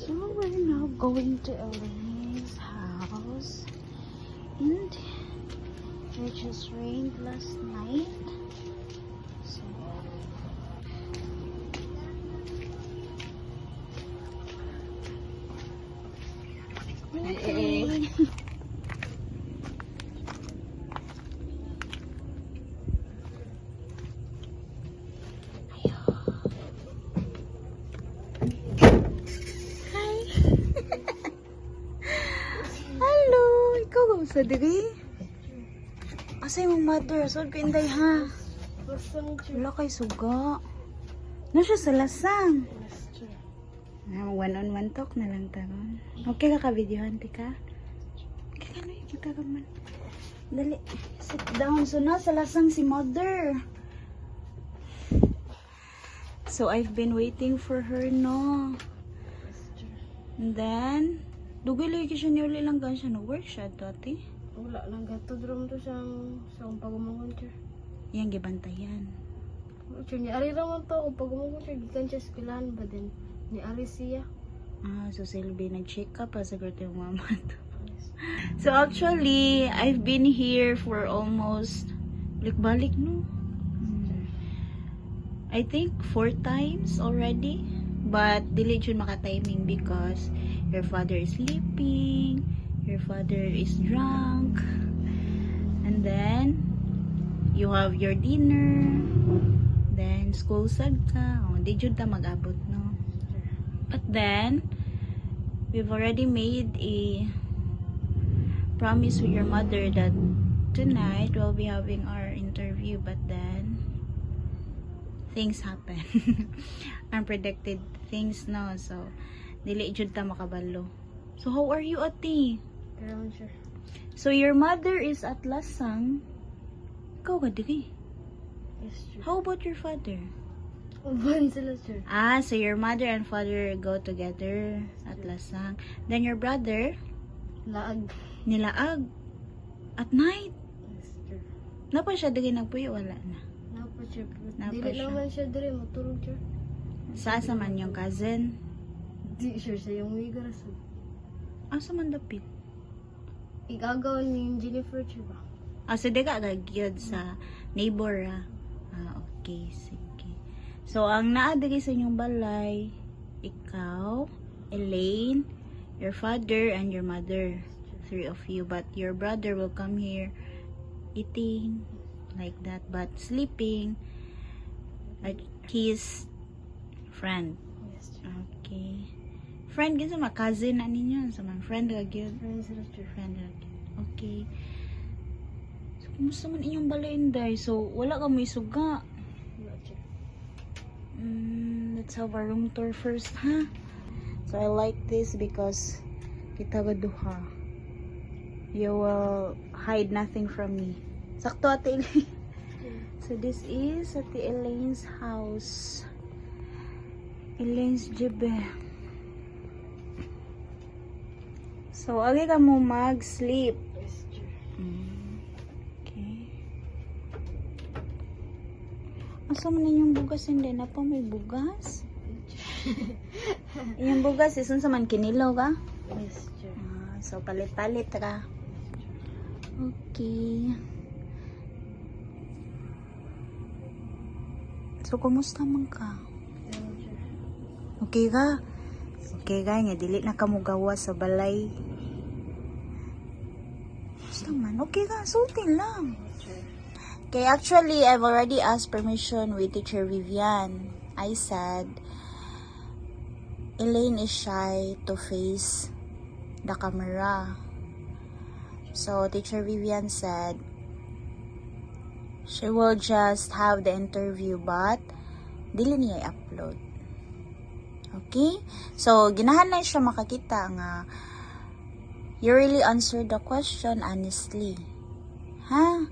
So we're now going to Elaine's house, and it just rained last night. So okay. Hello, ikaw kamusta diri? Asa yung mother? Saan ka inday ha? Wala kay suga. Ano siya sa lasang? One-on-one talk na lang taron. Okay ka ka-videohan, tika? Okay ka na yung kita ka man. Dali, sit down. So na sa lasang si mother. So I've been waiting for her, no? And then, dugay lagi siya niyo lang gan siya no work siya dati. Wala lang gato drum to siyang pagumangon siya. Yang gibantayan. Siya ni ari raman to kung pagumangon siya gikan siya eskwelahan ba din ni ari siya. Ah, so Silvi nag-check up pa sa yung mama to. So actually, I've been here for almost balik no. I think 4 times already. But dili jud maka-timing because your father is sleeping, your father is drunk, and then you have your dinner, then school sad ka. Oh, di jud ta mag-abot no. But then we've already made a promise with your mother that tonight we'll be having our interview, but then things happen. Unpredicted things no. So dili jud ta makabalo. So how are you, ate? Karon siya. So your mother is at Lasang. Ikaw ka diri. Yes, sir. How about your father? Uban sila sir. Ah, so your mother and father go together at Lasang. Then your brother Laag. nilaag at night. Yes, sir. Napa siya diri nagpuyo wala na. Napa siya. Napa Dili siya. naman siya diri matulog siya. Sa man yung cousin? Di sure sa yung wiga ra sir. Asa man dapit? Igagaw ni Jennifer siya ba? Ah, so di ka gagyod sa neighbor ah. Ah, okay, sige. So, ang naadiri sa inyong balay, ikaw, Elaine, your father, and your mother. 3 of you. But your brother will come here eating, like that. But sleeping at his friend. Yes, sir. Okay. Friend, ganun sa mga cousin na ninyo. Sa mga friend gagyod. Friends sila sir. Friend gagyod. Okay. So, kumusta man inyong balay, Inday? So, wala ka may suga. Wala siya. Let's have a room tour first, ha? So I like this because kita gaduha. You will hide nothing from me. Sakto, Ate Elaine. So this is Ate Elaine's house. Elaine's jibe. So, agi ka mo mag-sleep. Yes, sir. Okay. Asa man inyong bugas, hindi na pa may bugas? Yung bugas, isun sa man kinilaw ka? Yes, sir. Ah, so, palit-palit ka. Okay. So, kumusta man ka? Karon sir. Okay ka? Okay ka, nga dili na ka mo gawa sa balay. Kumusta man? Okay ka, sultin lang. Sir. Okay, actually, I've already asked permission with Teacher Vivian. I said, Elaine is shy to face the camera. So, Teacher Vivian said, she will just have the interview, but dili niya i-upload. Okay? So, ginahan na siya makakita nga you really answered the question honestly. Ha?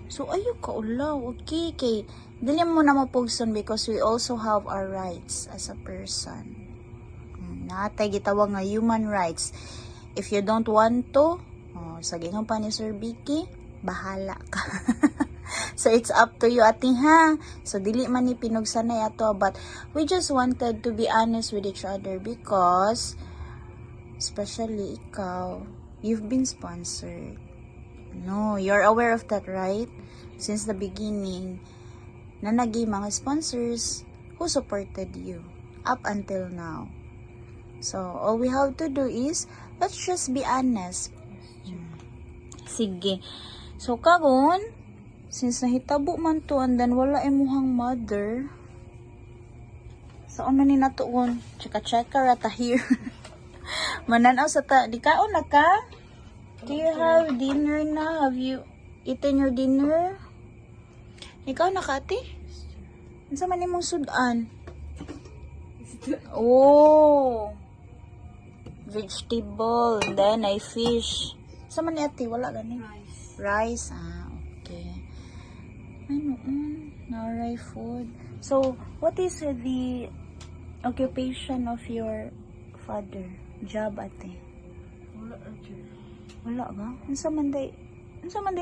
So, ayo ka ulaw. Okay, kay dili mo na mapugson because we also have our rights as a person. Natay gitawag nga human rights. If you don't want to, sa gingon pa ni Sir Vicky, bahala ka. So it's up to you ate ha. So dili man ni pinugsanay ato, but we just wanted to be honest with each other because especially ikaw, you've been sponsored. No, you're aware of that, right? Since the beginning, na naging mga sponsors who supported you up until now. So, all we have to do is, let's just be honest. Sige. So, karon, since nahitabo man to, and then wala imuhang mother, saan na ni natuon? Chika-cheka rata here. Mananaw sa ta, di kaon na ka? Do you have dinner na? Have you eaten your dinner? Ikaw na ka, ate? Ano sa man imong sudan? Oh! Vegetable. Then, I fish. Sa man ni ate? Wala gani? Rice. Ah, okay. Ano? Naray food. So, what is the occupation of your father? Job, ate? Wala ba? Unsa man day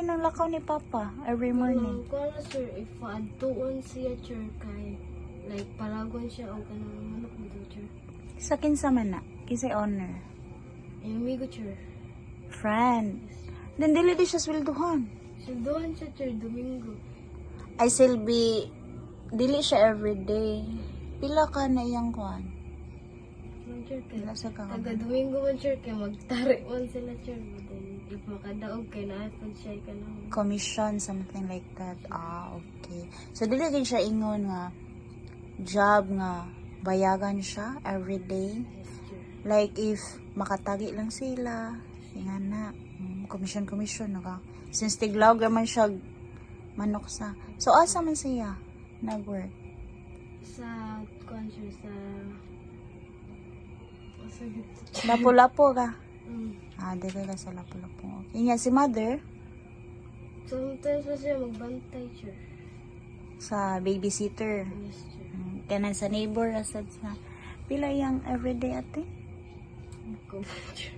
nang lakaw ni Papa every morning? Kung sir, if adtuon siya sir kay like paragon siya o kanang manok dito sir. Sa kinsa man na? Kisay owner? Yung amigo sir. Friend. Then dili di siya sweldohan. Sildohan siya sir Domingo. I still be dili siya everyday. Pila ka na iyang kuan? Sir kay Pila sa ka? taga Domingo man sir kay magtari man sila sir. Then if makadaog kay naapod siya kanang Commission, something like that. Ah, okay. So dili gid siya ingon nga job nga bayagan siya everyday. yes sir. Like if makatagi lang sila, nga na, commission naka. Since tiglaw man siya manok sa. So asa man siya nag-work? Sa kuan sir sa Lapu-lapu ka. Mm. Ah, dili ka sa lapu-lapu. Okay. Nga si mother Sometimes pa siya magbantay sir. sa babysitter. Yes sir. Kanan sa neighbor asad sa pila yang everyday ate? Ako sir.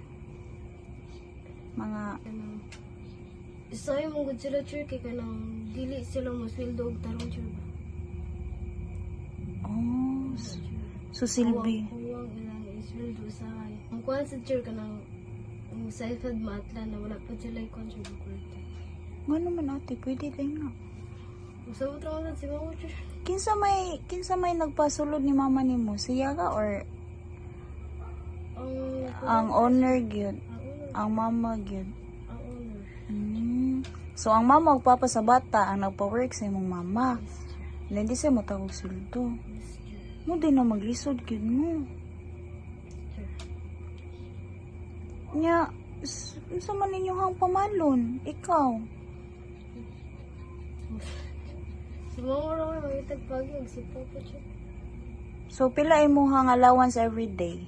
Mga Kanang isa yung mong sila sir kay kanang dili sila masweldo og tarong sir ba? oh, so silbi. Huwag ilang isweldo sa ay. Ang kuhan sa sir kanang ang saifad maatla na wala pa sila ikon sir kwarta. Ngano man ate, pwede din nga. Masabot lang si mama sir. Kinsa may nagpasulod ni mama nimo? Siya ka or ang owner gyud? Ang mama gyud. Ang owner. So ang mama magpapa sa bata ang nagpa-work sa imong mama. Yes sir. Hindi siya matawag sulto. Yes sir. Mo din na maglisod gyud mo. Sir. Nya sa man ninyo hang pamalon? Ikaw. Si mama raw may magitag pagi og si papa sir. So pila imong allowance every day?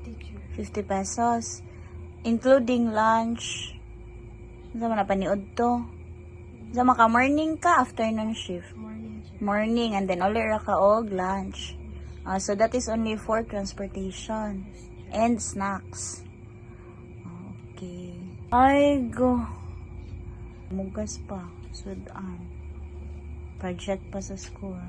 50 sir. 50 pesos. Including lunch. Sa man napaniod to? Sa maka morning ka, afternoon shift. Morning sir. Morning and then ulit ra ka og lunch. So that is only for transportation and snacks. Okay. Ay go. Mugas pa, sudan. Project pa sa school.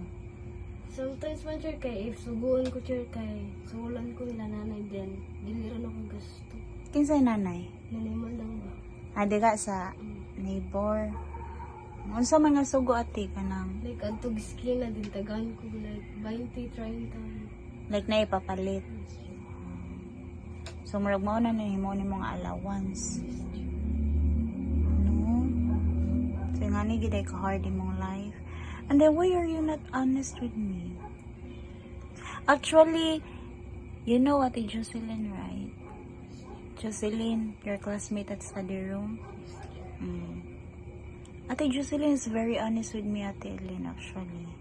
Sometimes man sir kay if suguon ko sir kay sugulan ko nila nanay then dili ra ako gasto. Kinsay nanay? Naniman lang ba? Adi ka sa neighbor. Unsa man nga sugo ate kanang Like adtog skin na din tagaan ko like 20, 30. like na ipapalit. So murag mao na nahimo ni mga allowance. No. So nga ni gid ka hard imong life. And then why are you not honest with me? Actually, you know what Jocelyn, right? Jocelyn, your classmate at study room. Ate Jocelyn is very honest with me, Ate Ellen, actually.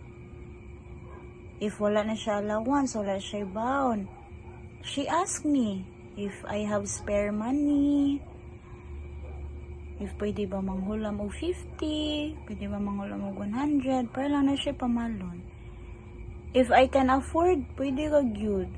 If wala na siya allowance, wala siya bound, she asked me if I have spare money, if pwede ba manghulam og 50, pwede ba manghulam og 100, para lang na siya pamalon. If I can afford, pwede ka gyud.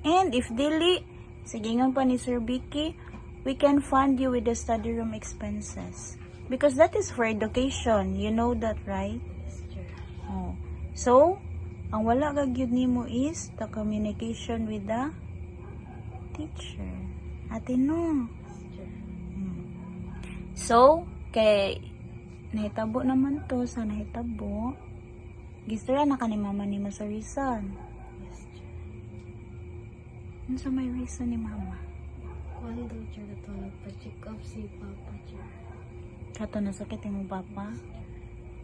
And if dili, sige nga pa ni Sir Vicky, we can fund you with the study room expenses. Because that is for education. You know that, right? Yes, sir. Oh. So, ang wala kag yun nimo is the communication with the teacher. Ate no. Yes, sir. So, kay nahitabo naman to sa nahitabo. Gistora na ka ni mama nimo sa reason. Yes, sir. Ano sa may reason ni mama? Kuan daw, sir, ito nagpa-check up si Papa, sir. Kato na sakit yung papa?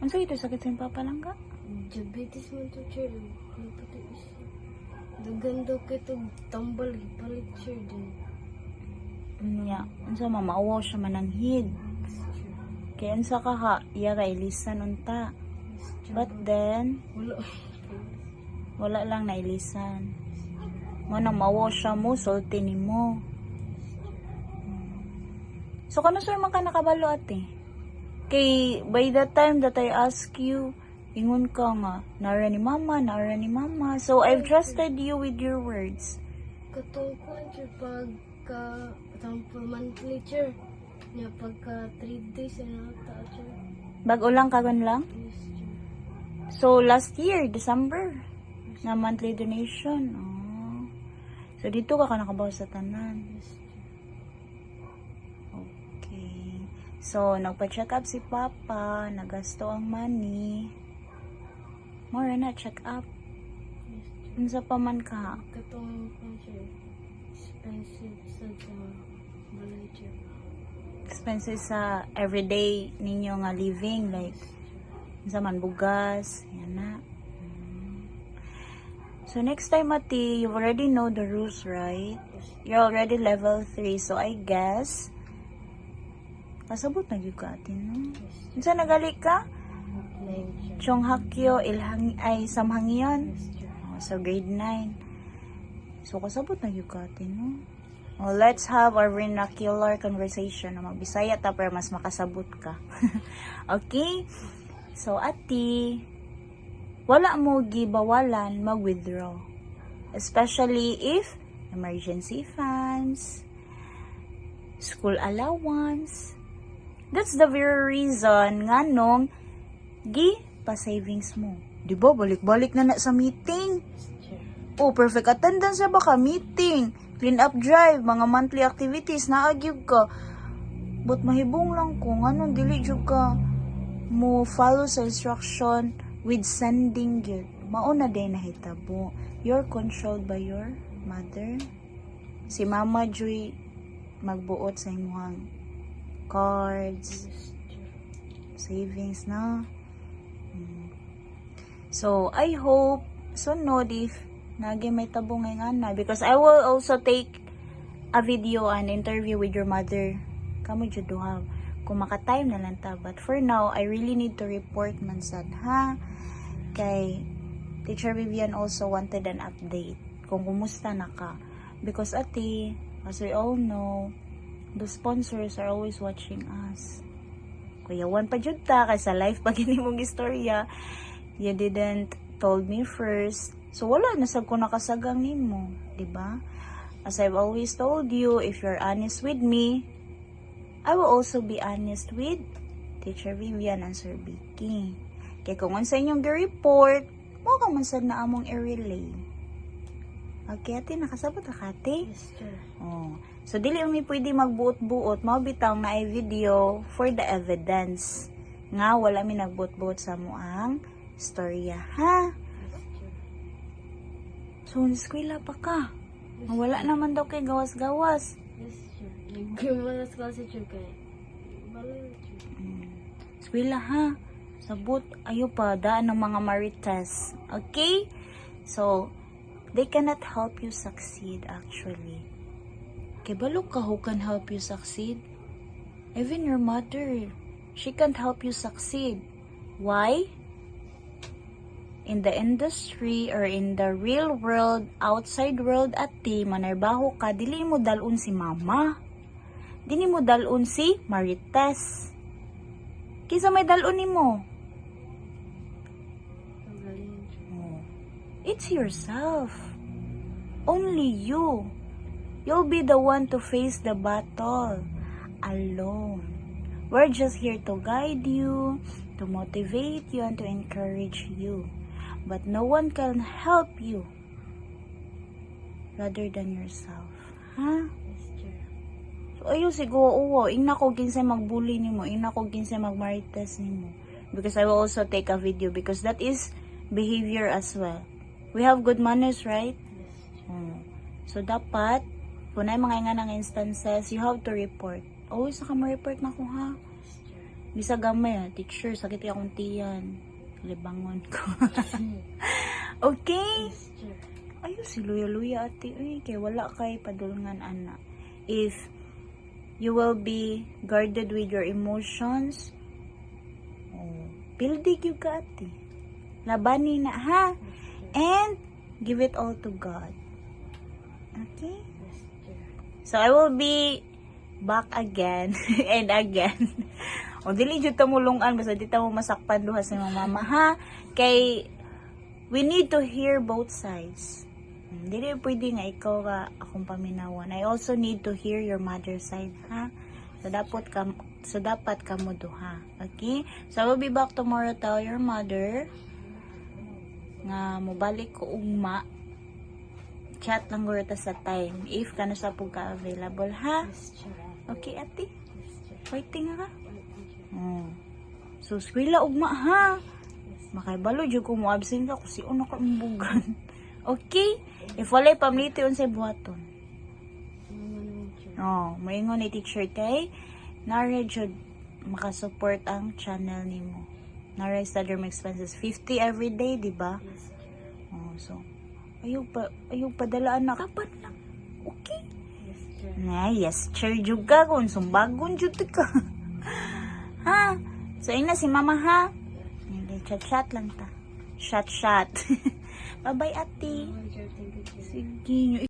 Ano sa ito sakit sa yung papa lang ka? Diabetes man to, sir. Napati siya. Dagan daw kayo ito tambal, ipalit, sir, din. Nya, ano sa mamaawaw siya mananghid. Yes, sir. Kaya ano sa kaha, iya ka ilisan unta. Yes, sir. But then, Wala. wala lang na ilisan. Mo nang maawaw siya mo, sulti ni mo. So, kano sir man ka nakabalo ate? Kay, by the time that I ask you, ingon ka nga, nara ni mama. So, I've trusted you with your words. Katong kuan, sir, pagka sample monthly, sir. Nya pagka 3 days na ata, sir. Bago lang kagon lang? Yes, sir. So, last year, December, na monthly donation. Oh. So, dito ka nakabaw sa tanan. Yes, sir. Okay. So, nagpa-check up si Papa, nagasto ang money. More na, check up. Yes, sir. Unsa pa man ka? Katong kuan, sir. Expensive sa balay, sir. Expenses sa everyday ninyo nga living, like, unsa man bugas, yan na. So, next time, Ati, you already know the rules, right? You're already level 3, so I guess, kasabot na yung ka, Ati, no? Unsa nagali ka? 9, sir. Chong Hakyo, ay Samhangyon. Yes, sir. Oh, so, grade 9. So, kasabot na yung ka, Ati, no? Oh, let's have our vernacular conversation na magbisaya ta para mas makasabot ka. Okay? So, Ati, wala mo gibawalan mag-withdraw. Especially if emergency funds, school allowance. That's the very reason nga nung pa-savings mo. Di ba? Balik-balik na sa meeting. Yes, sir. Oh, perfect attendance na ba ka? Meeting, clean up drive, mga monthly activities, naagyog ka. But mahibong lang kung anong dili jud ka mo follow sa instruction with sending yun. Mauna day nahitabo. You're controlled by your mother. Si Mama Joy magbuot sa imuhang cards, Yes, sir. savings na. So, I hope sunod if nagi may tabong nga na, because I will also take a video and interview with your mother. Kamu jud duha kung maka-time na lang ta. But for now, I really need to report man sad, ha? Kay Teacher Vivian also wanted an update kung kumusta na ka. Because ati, as we all know, the sponsors are always watching us. Kuyawan pa jud ta, kay sa life pag hindi mong istorya, you didn't told me first. So, wala na sab ko nakasagang nimo, di ba? As I've always told you, if you're honest with me, I will also be honest with Teacher Vivian and Sir Vicky. Kaya kung sa inyong report, mo ka man sad na among i-relay. Okay, ate, nakasabot ka, ate? Yes, sir. Oh. So, dili mi pwede magbuot-buot, mabitaw na i-video for the evidence. Nga, wala mi nagbuot-buot sa mo ang storya, ha? Yes, sir. So, eskwela pa ka. Wala naman daw kay gawas-gawas. Yes, sir. Nagkimanas kasi, sir, kaya balay, sir. Eskwela, ha? Sabot, ayo pa, daan ng mga marites. Okay? So, they cannot help you succeed, actually. Kay balo ka who can help you succeed? Even your mother, she can't help you succeed. Why? In the industry or in the real world, outside world ati, manarbaho ka, dili mo dalun si mama. Dili mo dalun si marites. Kisa may dalun ni mo. Magaling, sir. It's yourself. Only you. You'll be the one to face the battle alone. We're just here to guide you, to motivate you, and to encourage you. But no one can help you rather than yourself. Ha? Yes, sir. So, ayun siguro, uwo, ingna ko ginsay magbully nimo, ingna ko ginsay magmarites nimo. Because I will also take a video because that is behavior as well. We have good manners, right? Yes, sir. So, dapat, kung na mga nga ng instances, you have to report. Always naka ma-report na ko, ha? Yes, sir. Bisa gamay, teacher, sakit akong tiyan. Libangon ko. Okay? Yes, sir. Ayun, si luya-luya ate. Uy, kay wala kay padulngan, ana. If you will be guarded with your emotions, pildig yung ka ate. Labani na, ha? And, give it all to God. Okay? Yes, sir. So, I will be back again and again. O, dili dyan tamulungan. Basta di mo masakpan duha sa mga mama, ha? Kay, we need to hear both sides. Dili pwede nga ikaw ka akong paminawan. I also need to hear your mother's side, ha? So, dapat ka mo duha. Okay? So, I will be back tomorrow. Tell your mother nga mobalik ko ugma. Chat lang guro ta sa time. If ka na sa po ka available, ha? Yes, sir. Okay, ate? Yes, sir. Waiting ka? Yes, So, skwila ugma, ha? Makaibalo, dyan ko mo absent ka kasi una ka imbugan. Okay? If walay pamliti on sa buhaton. Maingon ni teacher kay nara jud makasupport ang channel nimo. Nara study room expenses 50 every day, di ba? Yes, sir. So ayog padalaan na kapan lang. Okay? Yes, sir. Yes, sure juga kung sumbagon jud ka. Ha? So ina si mama, ha? Chat lang ta. Shot. Bye-bye, ate. Sir, thank you, sir. Sige.